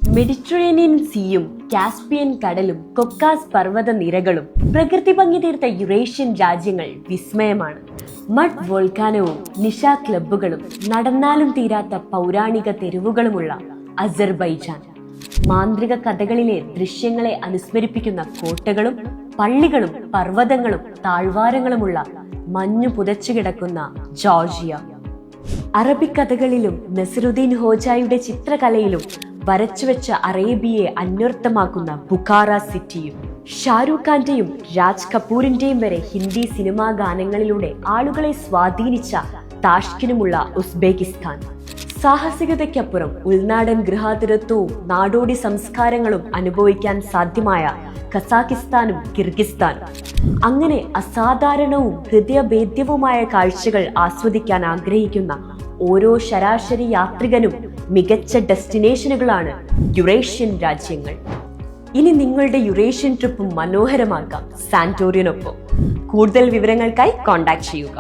Mediterranean സീയും Caspian കടലും കൊക്കാസ് പർവ്വത നിരകളും പ്രകൃതി ഭംഗി തീർത്ത യുറേഷ്യൻ രാജ്യങ്ങൾ വിസ്മയമാണ്. മഡ് വോൾക്കാനവും നിശാ ക്ലബ്ബുകളും നടന്നാലും തീരാത്ത പൗരാണിക തെരുവുകളുമുള്ള അസർബൈജാൻ, മാന്ത്രിക കഥകളിലെ ദൃശ്യങ്ങളെ അനുസ്മരിപ്പിക്കുന്ന കോട്ടകളും പള്ളികളും പർവ്വതങ്ങളും താഴ്വാരങ്ങളുമുള്ള മഞ്ഞു പുതച്ചു കിടക്കുന്ന ജോർജിയ, അറബിക് കഥകളിലും നസറുദ്ദീൻ ഹോജയുടെ ചിത്രകലയിലും വരച്ചുവെച്ച അറേബ്യയെ അന്വർത്ഥമാക്കുന്ന ബുഖാറ സിറ്റിയും, ഷാരൂഖ് ഖാന്റെയും രാജ് കപൂറിന്റെയും വരെ ഹിന്ദി സിനിമാ ഗാനങ്ങളിലൂടെ ആളുകളെ സ്വാധീനിച്ച താഷ്കിനുമുള്ള ഉസ്ബെക്കിസ്ഥാൻ, സാഹസികതയ്ക്കപ്പുറം ഉൾനാടൻ ഗൃഹാതുരത്വവും നാടോടി സംസ്കാരങ്ങളും അനുഭവിക്കാൻ സാധ്യമായ കസാക്കിസ്ഥാനും കിർഗിസ്ഥാനും, അങ്ങനെ അസാധാരണവും ഹൃദയഭേദ്യവുമായ കാഴ്ചകൾ ആസ്വദിക്കാൻ ആഗ്രഹിക്കുന്ന ഓരോ ശരാശരി യാത്രികനും മികച്ച ഡെസ്റ്റിനേഷനുകളാണ് യുറേഷ്യൻ രാജ്യങ്ങൾ. ഇനി നിങ്ങളുടെ യുറേഷ്യൻ ട്രിപ്പ് മനോഹരമാക്കാം സാന്റോറിനൊപ്പം. കൂടുതൽ വിവരങ്ങൾക്കായി കോൺടാക്ട് ചെയ്യുക.